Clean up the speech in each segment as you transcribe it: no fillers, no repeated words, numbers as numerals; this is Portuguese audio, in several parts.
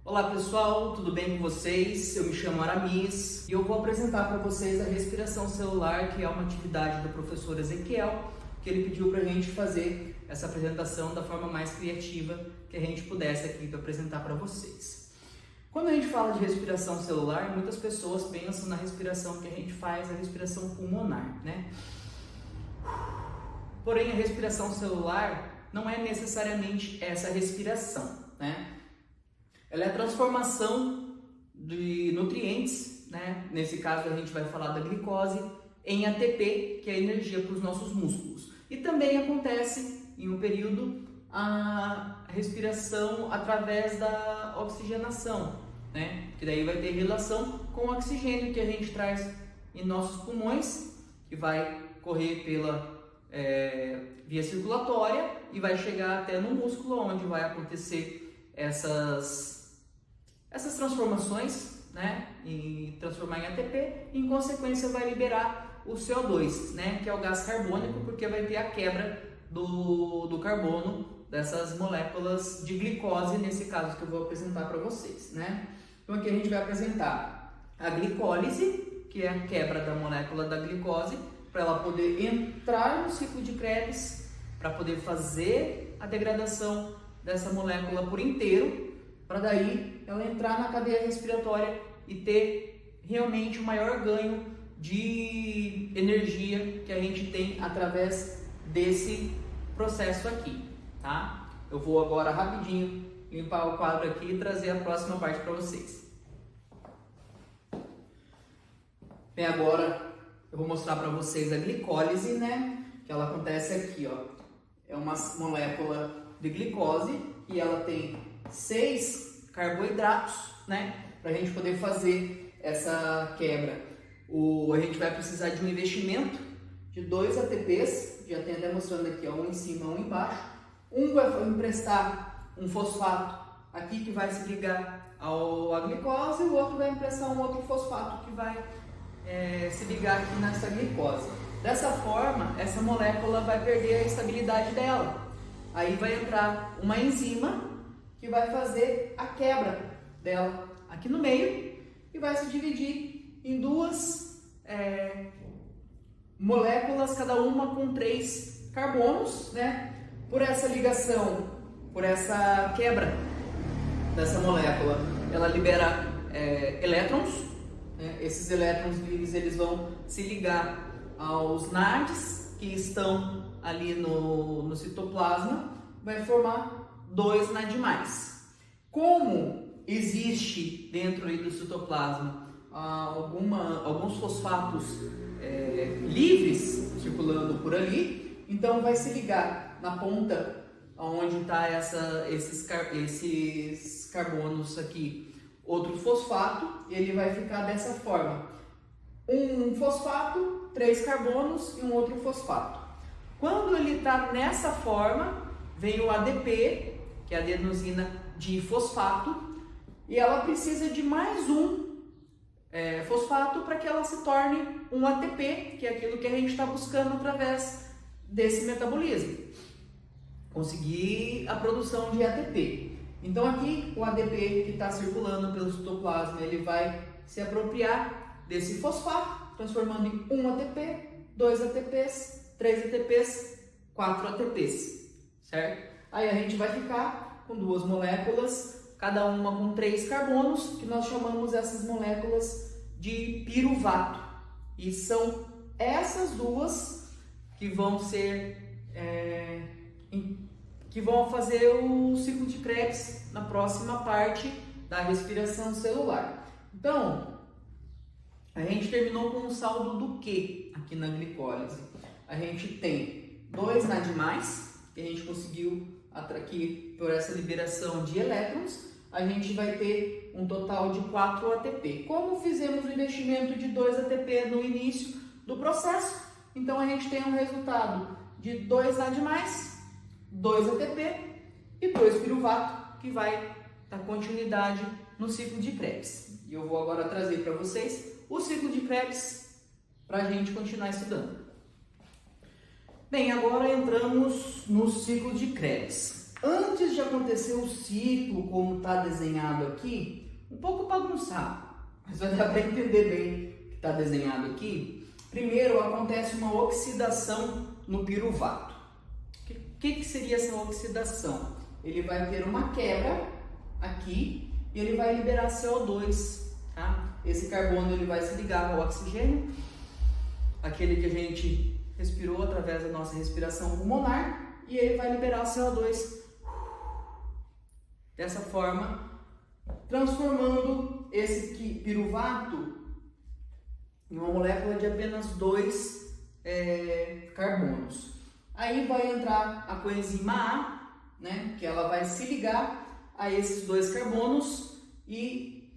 Olá pessoal, tudo bem com vocês? Eu me chamo Aramis e eu vou apresentar para vocês a respiração celular, que é uma atividade do professor Ezequiel, que ele pediu para a gente fazer essa apresentação da forma mais criativa que a gente pudesse aqui para apresentar para vocês. Quando a gente fala de respiração celular, muitas pessoas pensam na respiração que a gente faz, a respiração pulmonar, né? Porém, a respiração celular não é necessariamente essa respiração, né? Ela é a transformação de nutrientes, né? Nesse caso a gente vai falar da glicose, em ATP, que é a energia para os nossos músculos. E também acontece em um período a respiração através da oxigenação, né? Que daí vai ter relação com o oxigênio que a gente traz em nossos pulmões, que vai correr pela via circulatória e vai chegar até no músculo, onde vai acontecer essas transformações, né, e transformar em ATP, e em consequência vai liberar o CO2, né, que é o gás carbônico, porque vai ter a quebra do carbono dessas moléculas de glicose, nesse caso que eu vou apresentar para vocês, né. Então aqui a gente vai apresentar a glicólise, que é a quebra da molécula da glicose, para ela poder entrar no ciclo de Krebs, para poder fazer a degradação dessa molécula por inteiro, para daí ela entrar na cadeia respiratória e ter realmente o maior ganho de energia que a gente tem através desse processo aqui, tá? Eu vou agora rapidinho limpar o quadro aqui e trazer a próxima parte para vocês. Bem, agora eu vou mostrar para vocês a glicólise, né? Que ela acontece aqui, ó. É uma molécula de glicose e ela tem 6 carboidratos, né? Para a gente poder fazer essa quebra. A gente vai precisar de um investimento de 2 ATPs, já tem até mostrando aqui, ó, um em cima, um embaixo. Um vai emprestar um fosfato aqui que vai se ligar à glicose, e o outro vai emprestar um outro fosfato que vai se ligar aqui nessa glicose. Dessa forma, essa molécula vai perder a estabilidade dela. Aí vai entrar uma enzima que vai fazer a quebra dela aqui no meio e vai se dividir em 2 moléculas, cada uma com 3 carbonos, né? Por essa ligação, por essa quebra dessa molécula, ela libera elétrons. Esses elétrons livres, eles vão se ligar aos NADs que estão ali no citoplasma, vai formar 2 NAD+. Como existe dentro aí do citoplasma alguns fosfatos livres circulando por ali, então vai se ligar na ponta onde está esses carbonos aqui, outro fosfato, ele vai ficar dessa forma: um fosfato, 3 carbonos e um outro fosfato. Quando ele está nessa forma, vem o ADP, que é a adenosina difosfato, e ela precisa de mais um fosfato para que ela se torne um ATP, que é aquilo que a gente está buscando através desse metabolismo, conseguir a produção de ATP. Então aqui o ADP que está circulando pelo citoplasma, ele vai se apropriar desse fosfato, transformando em 1 ATP, 2 ATPs, 3 ATPs, 4 ATPs, certo? Aí a gente vai ficar com 2 moléculas, cada uma com 3 carbonos, que nós chamamos essas moléculas de piruvato. E são essas 2 que vão que vão fazer o ciclo de Krebs na próxima parte da respiração celular. Então, a gente terminou com um saldo do que aqui na glicólise? A gente tem 2 NAD+, que a gente conseguiu aqui por essa liberação de elétrons. A gente vai ter um total de 4 ATP. Como fizemos o investimento de 2 ATP no início do processo, então a gente tem um resultado de 2 NAD+, 2 ATP e 2 piruvato, que vai dar continuidade no ciclo de Krebs. E eu vou agora trazer para vocês o ciclo de Krebs para a gente continuar estudando. Bem, agora entramos no ciclo de Krebs. Antes de acontecer o ciclo, como está desenhado aqui, um pouco bagunçado, mas vai dar para entender bem o que está desenhado aqui. Primeiro acontece uma oxidação no piruvato. O que seria essa oxidação? Ele vai ter uma quebra aqui e ele vai liberar CO2. Tá? Esse carbono ele vai se ligar ao oxigênio, aquele que a gente respirou através da nossa respiração pulmonar, e ele vai liberar CO2. Dessa forma, transformando esse piruvato em uma molécula de apenas 2 carbonos. Aí vai entrar a coenzima A, né, que ela vai se ligar a esses 2 carbonos e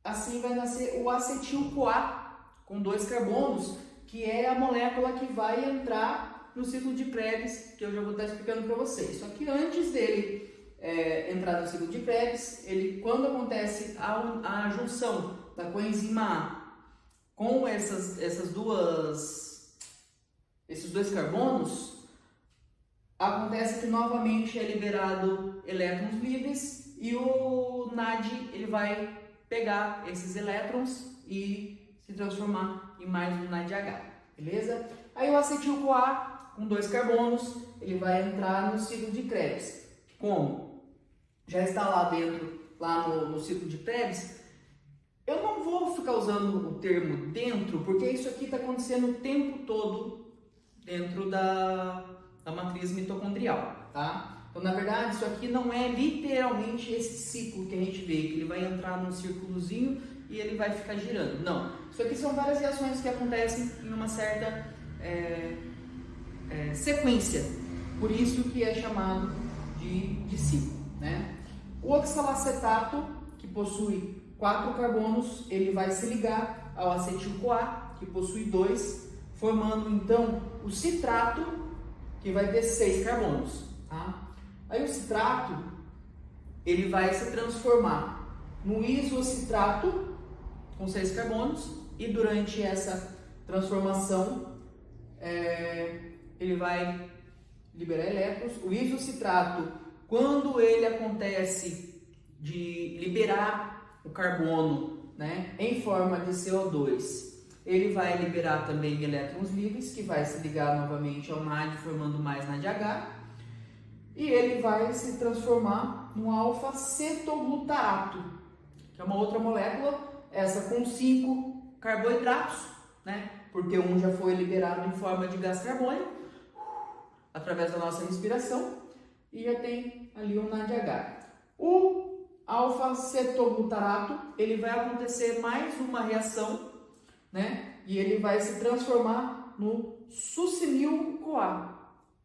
assim vai nascer o acetil-CoA com 2 carbonos, que é a molécula que vai entrar no ciclo de Krebs, que eu já vou estar explicando para vocês. Só que antes dele entrar no ciclo de Krebs, quando acontece a junção da coenzima A com esses 2 carbonos, acontece que novamente é liberado elétrons livres e o NAD ele vai pegar esses elétrons e se transformar em mais um NADH, beleza? Aí o acetil-CoA com 2 carbonos, ele vai entrar no ciclo de Krebs. Como já está lá dentro, lá no ciclo de Krebs, eu não vou ficar usando o termo dentro, porque isso aqui está acontecendo o tempo todo dentro da matriz mitocondrial, tá? Então, na verdade, isso aqui não é literalmente esse ciclo que a gente vê, que ele vai entrar num círculozinho e ele vai ficar girando. Não, isso aqui são várias reações que acontecem em uma certa sequência, por isso que é chamado de ciclo, né? O oxalacetato, que possui 4 carbonos, ele vai se ligar ao acetil-CoA, que possui 2, formando então o citrato, que vai ter 6 carbonos. Tá? Aí o citrato, ele vai se transformar no isocitrato, com 6 carbonos, e durante essa transformação, ele vai liberar elétrons. O isocitrato, quando ele acontece de liberar o carbono, né, em forma de CO2, ele vai liberar também elétrons livres, que vai se ligar novamente ao NAD, formando mais NADH, e ele vai se transformar no alfa-cetoglutarato, que é uma outra molécula, essa com 5 carboidratos, né, porque um já foi liberado em forma de gás carbônico, através da nossa respiração, e já tem ali o NADH. O alfa-cetoglutarato, ele vai acontecer mais uma reação, né? E ele vai se transformar no succinil-CoA,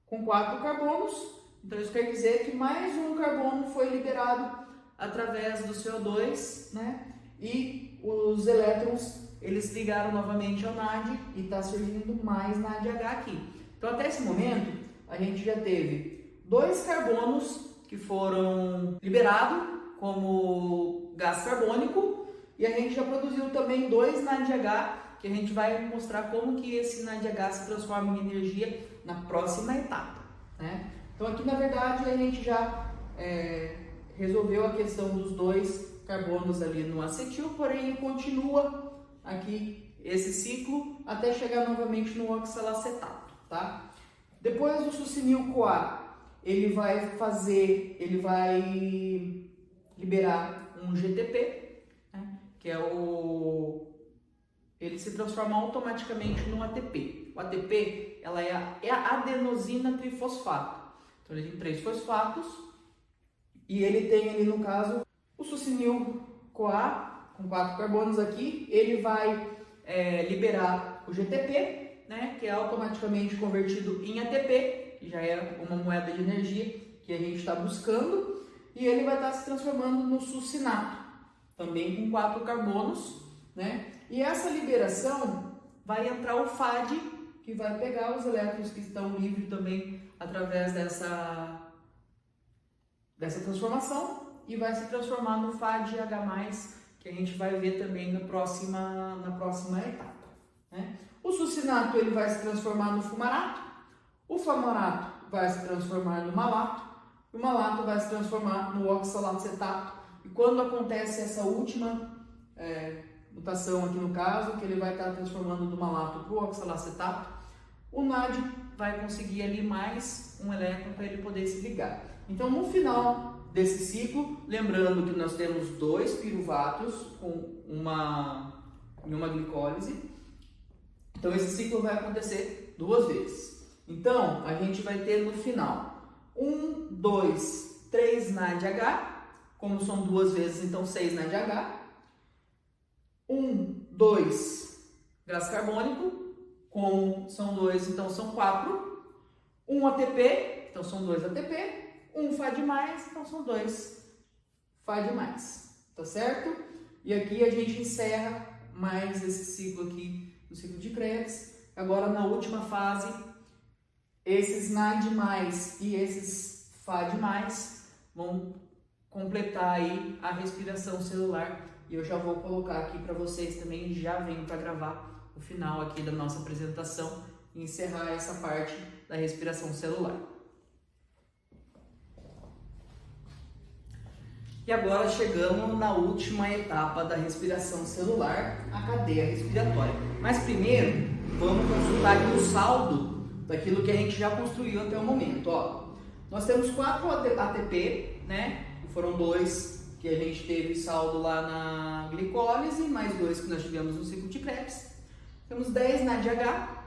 com 4 carbonos. Então isso quer dizer que mais um carbono foi liberado através do CO2, né? E os elétrons, eles ligaram novamente ao NAD e está surgindo mais NADH aqui. Então até esse momento, a gente já teve 2 carbonos que foram liberados como gás carbônico e a gente já produziu também 2 NADH, que a gente vai mostrar como que esse NADH se transforma em energia na próxima etapa, né? Então aqui na verdade a gente já resolveu a questão dos 2 carbonos ali no acetil, porém continua aqui esse ciclo até chegar novamente no oxalacetato, tá? Depois do succinil-CoA, ele vai liberar um GTP, né, que é ele se transforma automaticamente num ATP. O ATP, ela é a adenosina trifosfato. Então ele tem 3 fosfatos e ele tem ali no caso o succinil-CoA com 4 carbonos aqui, ele vai liberar o GTP, né, que é automaticamente convertido em ATP, que já é uma moeda de energia que a gente está buscando, e ele vai estar se transformando no succinato, também com 4 carbonos, né? E essa liberação vai entrar o FAD, que vai pegar os elétrons que estão livres também através dessa transformação e vai se transformar no FADH+, que a gente vai ver também na próxima etapa, né? O succinato ele vai se transformar no fumarato, o fumarato vai se transformar no malato, e o malato vai se transformar no oxalato acetato. E quando acontece essa última mutação aqui no caso, que ele vai estar transformando do malato para o oxalato acetato, o NAD vai conseguir ali mais um elétron para ele poder se ligar. Então, no final desse ciclo, lembrando que nós temos 2 piruvatos com uma glicólise. Então, esse ciclo vai acontecer 2 vezes. Então, a gente vai ter no final 1, 2, 3 NADH, como são 2 vezes, então 6 NADH. 1, 2 gás carbônico, como são 2, então são 4. 1 ATP, então são 2 ATP. 1 FAD+, então são 2 FAD+. Tá certo? E aqui a gente encerra mais esse ciclo aqui, o ciclo de Krebs. Agora, na última fase, esses NAD+, e esses FAD+, vão completar aí a respiração celular. E eu já vou colocar aqui para vocês também, já venho para gravar o final aqui da nossa apresentação e encerrar essa parte da respiração celular. E agora chegamos na última etapa da respiração celular, a cadeia respiratória. Mas primeiro, vamos consultar aqui o saldo daquilo que a gente já construiu até o momento. Ó, nós temos 4 ATP, né? Foram 2 que a gente teve saldo lá na glicólise, mais 2 que nós tivemos no ciclo de Krebs. Temos 10 NADH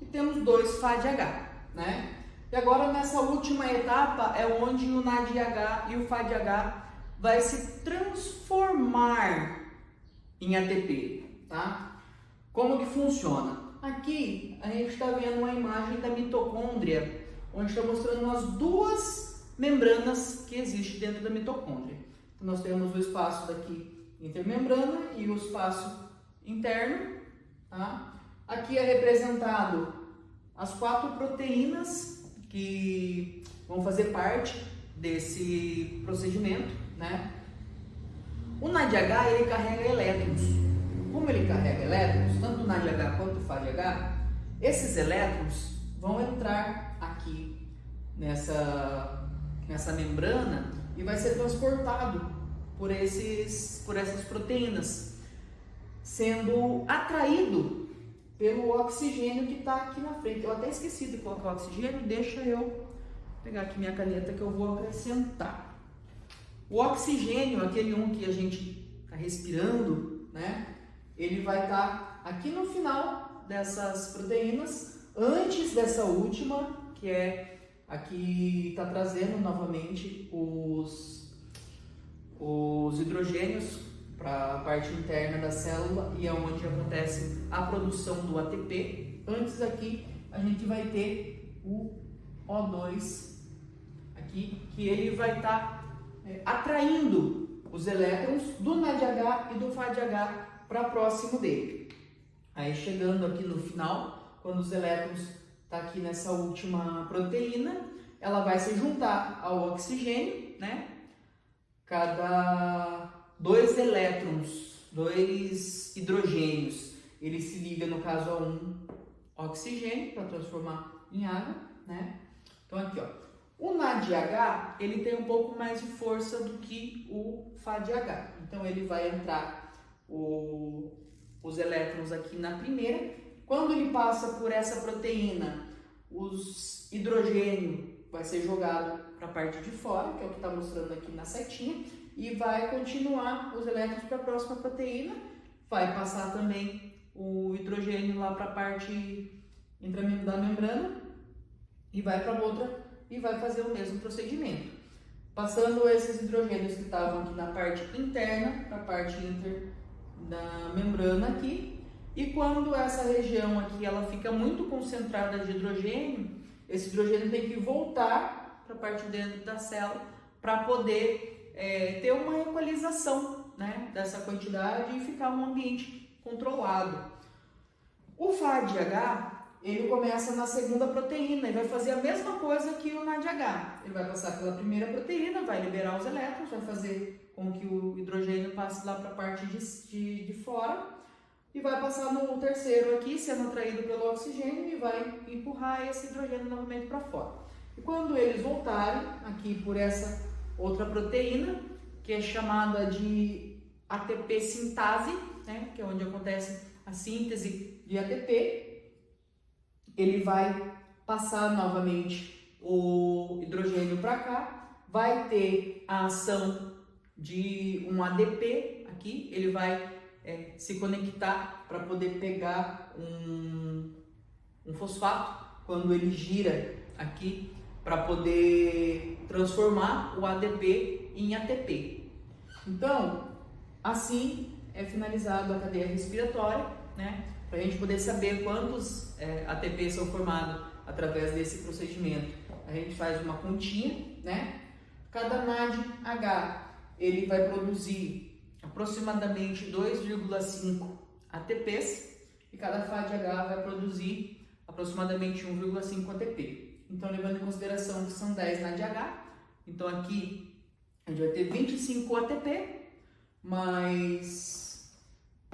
e temos 2 FADH, né? E agora nessa última etapa é onde o NADH e o FADH vai se transformar em ATP, tá? Como que funciona? Aqui a gente está vendo uma imagem da mitocôndria, onde está mostrando as 2 membranas que existem dentro da mitocôndria. Então, nós temos o espaço daqui intermembrana e o espaço interno, tá? Aqui é representado as 4 proteínas que vão fazer parte desse procedimento, né? O NADH, ele carrega elétrons. Como ele carrega elétrons, tanto o NADH quanto o FADH, esses elétrons vão entrar aqui nessa membrana e vai ser transportado por essas proteínas, sendo atraído pelo oxigênio que está aqui na frente. Eu até esqueci de colocar o oxigênio, deixa eu pegar aqui minha caneta que eu vou acrescentar. O oxigênio, aquele que a gente está respirando, né? Ele vai estar aqui no final dessas proteínas, antes dessa última, que é aqui está trazendo novamente os hidrogênios para a parte interna da célula e é onde acontece a produção do ATP. Antes aqui a gente vai ter o O2 aqui, que ele vai estar atraindo os elétrons do NADH e do FADH para próximo dele. Aí chegando aqui no final, quando os elétrons tá aqui nessa última proteína, ela vai se juntar ao oxigênio, né? Cada 2 elétrons, 2 hidrogênios, ele se liga no caso a um oxigênio para transformar em água, né? Então aqui, ó, o NADH, ele tem um pouco mais de força do que o FADH. Então ele vai entrar os elétrons aqui na primeira. Quando ele passa por essa proteína, os hidrogênio vai ser jogado para a parte de fora, que é o que está mostrando aqui na setinha, e vai continuar os elétrons para a próxima proteína. Vai passar também o hidrogênio lá para a parte da membrana e vai para outra e vai fazer o mesmo procedimento. Passando esses hidrogênios que estavam aqui na parte interna para a parte da membrana aqui. E quando essa região aqui ela fica muito concentrada de hidrogênio, esse hidrogênio tem que voltar para a parte de dentro da célula para poder ter uma equalização, né, dessa quantidade e ficar um ambiente controlado. O FADH, ele começa na segunda proteína e vai fazer a mesma coisa que o NADH. Ele vai passar pela primeira proteína, vai liberar os elétrons, vai fazer com que o hidrogênio passe lá para a parte de fora e vai passar no terceiro aqui, sendo atraído pelo oxigênio e vai empurrar esse hidrogênio novamente para fora. E quando eles voltarem aqui por essa outra proteína, que é chamada de ATP sintase, né, que é onde acontece a síntese de ATP, ele vai passar novamente o hidrogênio para cá, vai ter a ação de um ADP aqui, ele vai se conectar para poder pegar um fosfato quando ele gira aqui para poder transformar o ADP em ATP. Então, assim é finalizado a cadeia respiratória, né? Para a gente poder saber quantos ATP são formados através desse procedimento. A gente faz uma continha, né? Cada NADH ele vai produzir aproximadamente 2,5 ATPs e cada FADH vai produzir aproximadamente 1,5 ATP. Então, levando em consideração que são 10 NADH, então aqui a gente vai ter 25 ATP mais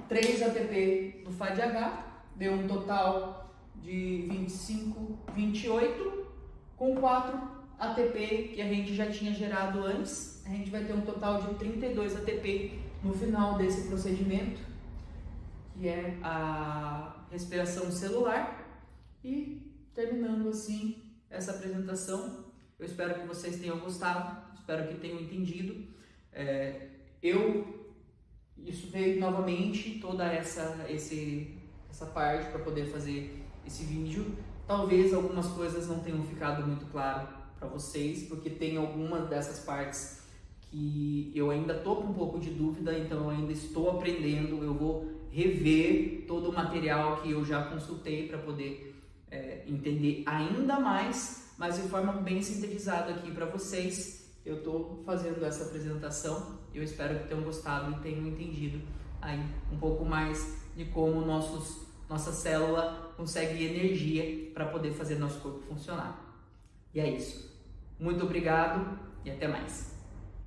3 ATP do FADH, deu um total de 25, 28, com 4 ATP que a gente já tinha gerado antes, a gente vai ter um total de 32 ATP no final desse procedimento, que é a respiração celular. E terminando assim essa apresentação, eu espero que vocês tenham gostado, espero que tenham entendido. Eu estudei novamente toda essa parte para poder fazer esse vídeo. Talvez algumas coisas não tenham ficado muito claro para vocês, porque tem algumas dessas partes que eu ainda estou com um pouco de dúvida, então eu ainda estou aprendendo. Eu vou rever todo o material que eu já consultei para poder entender ainda mais, mas de forma bem sintetizada aqui para vocês. Eu estou fazendo essa apresentação, eu espero que tenham gostado e tenham entendido aí um pouco mais de como nossa célula consegue energia para poder fazer nosso corpo funcionar. E é isso. Muito obrigado e até mais.